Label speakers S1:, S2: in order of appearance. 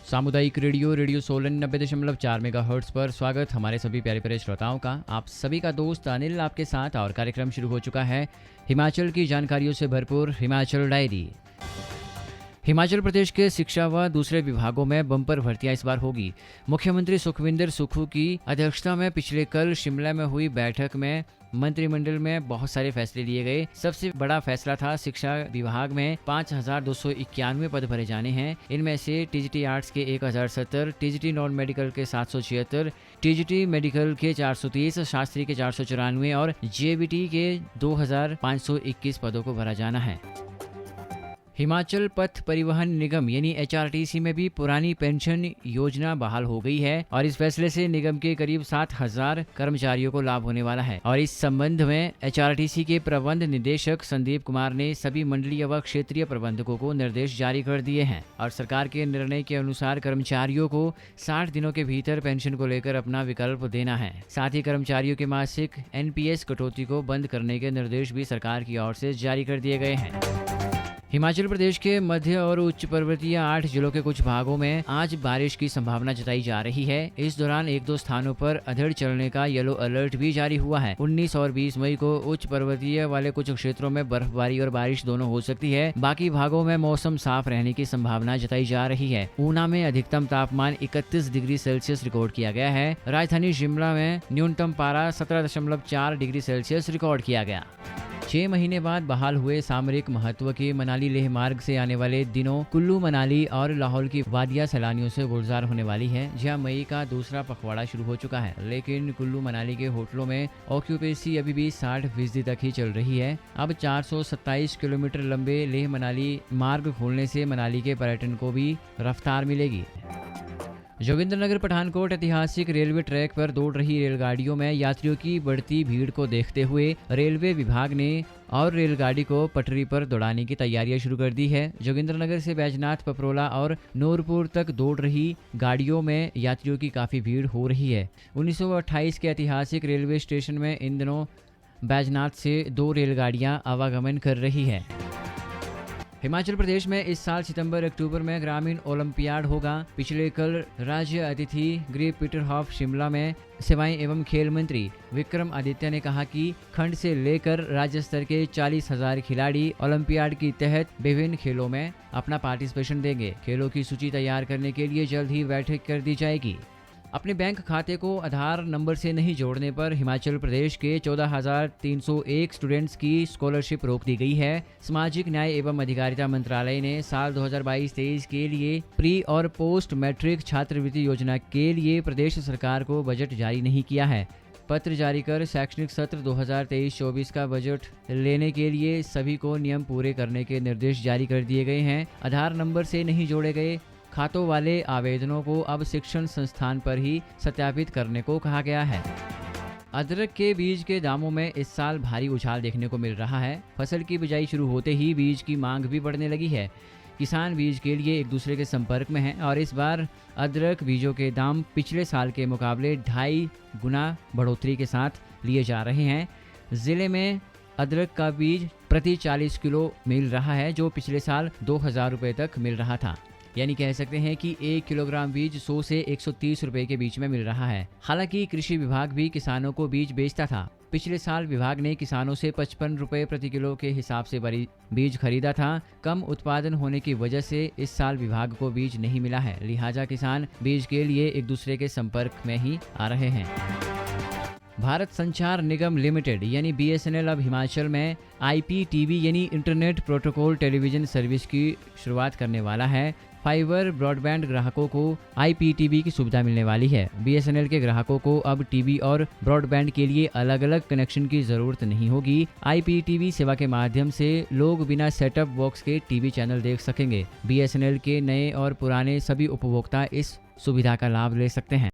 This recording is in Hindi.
S1: सामुदायिक रेडियो सोलन 90.4 मेगाहर्ट्ज पर स्वागत हमारे सभी प्यारे प्यारे श्रोताओं का। आप सभी का दोस्त अनिल आपके साथ और कार्यक्रम शुरू हो चुका है हिमाचल की जानकारियों से भरपूर हिमाचल डायरी। हिमाचल प्रदेश के शिक्षा व दूसरे विभागों में बम्पर भर्तियां इस बार होगी। मुख्यमंत्री सुखविंदर सुक्खू की अध्यक्षता में पिछले कल शिमला में हुई बैठक में मंत्रिमंडल में बहुत सारे फैसले लिए गए। सबसे बड़ा फैसला था शिक्षा विभाग में 5291 पद भरे जाने हैं। इनमें से टीजीटी आर्ट्स के 1070, टीजीटी नॉन मेडिकल के 776, टीजीटी मेडिकल के 430, शास्त्री के 494 और जेबीटी के 2521 पदों को भरा जाना है। हिमाचल पथ परिवहन निगम यानी HRTC में भी पुरानी पेंशन योजना बहाल हो गई है और इस फैसले से निगम के करीब 7000 कर्मचारियों को लाभ होने वाला है। और इस संबंध में HRTC के प्रबंध निदेशक संदीप कुमार ने सभी मंडलीय व क्षेत्रीय प्रबंधकों को निर्देश जारी कर दिए हैं और सरकार के निर्णय के अनुसार कर्मचारियों को 60 दिनों के भीतर पेंशन को लेकर अपना विकल्प देना है। साथ ही कर्मचारियों के मासिक NPS कटौती को बंद करने के निर्देश भी सरकार की ओर से जारी कर दिए गए हैं। हिमाचल प्रदेश के मध्य और उच्च पर्वतीय 8 जिलों के कुछ भागों में आज बारिश की संभावना जताई जा रही है। इस दौरान 1-2 स्थानों पर अधड़ चलने का येलो अलर्ट भी जारी हुआ है। 19 और 20 मई को उच्च पर्वतीय वाले कुछ क्षेत्रों में बर्फबारी और बारिश दोनों हो सकती है। बाकी भागों में मौसम साफ रहने की संभावना जताई जा रही है। ऊना में अधिकतम तापमान 31 डिग्री सेल्सियस रिकॉर्ड किया गया है। राजधानी शिमला में न्यूनतम पारा 17.4 डिग्री सेल्सियस रिकॉर्ड किया गया। 6 महीने बाद बहाल हुए सामरिक महत्व के मनाली लेह मार्ग से आने वाले दिनों कुल्लू मनाली और लाहौल की वादियां सैलानियों से गुलजार होने वाली है। जहां मई का दूसरा पखवाड़ा शुरू हो चुका है, लेकिन कुल्लू मनाली के होटलों में ऑक्यूपेंसी अभी भी 60% तक ही चल रही है। अब 427 किलोमीटर लंबे लेह मनाली मार्ग खोलने से मनाली के पर्यटन को भी रफ्तार मिलेगी। जोगिंद्रनगर पठानकोट ऐतिहासिक रेलवे ट्रैक पर दौड़ रही रेलगाड़ियों में यात्रियों की बढ़ती भीड़ को देखते हुए रेलवे विभाग ने और रेलगाड़ी को पटरी पर दौड़ाने की तैयारियां शुरू कर दी है। जोगिंद्रनगर से बैजनाथ, पपरोला और नूरपुर तक दौड़ रही गाड़ियों में यात्रियों की काफ़ी भीड़ हो रही है। 1928 के ऐतिहासिक रेलवे स्टेशन में इन दिनों बैजनाथ से 2 रेलगाड़ियां आवागमन कर रही है। हिमाचल प्रदेश में इस साल सितंबर-अक्टूबर में ग्रामीण ओलंपियाड होगा। पिछले कल राज्य अतिथि गृह पीटरहॉफ शिमला में सेवाएं एवं खेल मंत्री विक्रम आदित्य ने कहा कि खंड से लेकर राज्य स्तर के 40,000 खिलाड़ी ओलंपियाड के तहत विभिन्न खेलों में अपना पार्टिसिपेशन देंगे। खेलों की सूची तैयार करने के लिए जल्द ही बैठक कर दी जाएगी। अपने बैंक खाते को आधार नंबर से नहीं जोड़ने पर हिमाचल प्रदेश के 14,301 स्टूडेंट्स की स्कॉलरशिप रोक दी गई है। सामाजिक न्याय एवं अधिकारिता मंत्रालय ने साल 2022-23 के लिए प्री और पोस्ट मैट्रिक छात्रवृत्ति योजना के लिए प्रदेश सरकार को बजट जारी नहीं किया है। पत्र जारी कर शैक्षणिक सत्र 2023-24 का बजट लेने के लिए सभी को नियम पूरे करने के निर्देश जारी कर दिए गए हैं। आधार नंबर से नहीं जोड़े गए खातों वाले आवेदनों को अब शिक्षण संस्थान पर ही सत्यापित करने को कहा गया है। अदरक के बीज के दामों में इस साल भारी उछाल देखने को मिल रहा है। फसल की बिजाई शुरू होते ही बीज की मांग भी बढ़ने लगी है। किसान बीज के लिए एक दूसरे के संपर्क में हैं और इस बार अदरक बीजों के दाम पिछले साल के मुकाबले 2.5 गुना बढ़ोतरी के साथ लिए जा रहे हैं। जिले में अदरक का बीज प्रति 40 किलो मिल रहा है, जो पिछले साल 2,000 रुपये तक मिल रहा था। यानी कह सकते हैं कि 1 किलोग्राम बीज 100 से 130 रुपए के बीच में मिल रहा है। हालांकि कृषि विभाग भी किसानों को बीज बेचता था। पिछले साल विभाग ने किसानों से 55 रुपए प्रति किलो के हिसाब से बीज खरीदा था। कम उत्पादन होने की वजह से इस साल विभाग को बीज नहीं मिला है, लिहाजा किसान बीज के लिए एक दूसरे के संपर्क में ही आ रहे हैं। भारत संचार निगम लिमिटेड यानी BSNL अब हिमाचल में IPTV यानी इंटरनेट प्रोटोकॉल टेलीविजन सर्विस की शुरुआत करने वाला है। फाइबर ब्रॉडबैंड ग्राहकों को IPTV की सुविधा मिलने वाली है। BSNL के ग्राहकों को अब टीवी और ब्रॉडबैंड के लिए अलग अलग कनेक्शन की जरूरत नहीं होगी। IPTV सेवा के माध्यम से लोग बिना सेटअप बॉक्स के टीवी चैनल देख सकेंगे। BSNL के नए और पुराने सभी उपभोक्ता इस सुविधा का लाभ ले सकते हैं।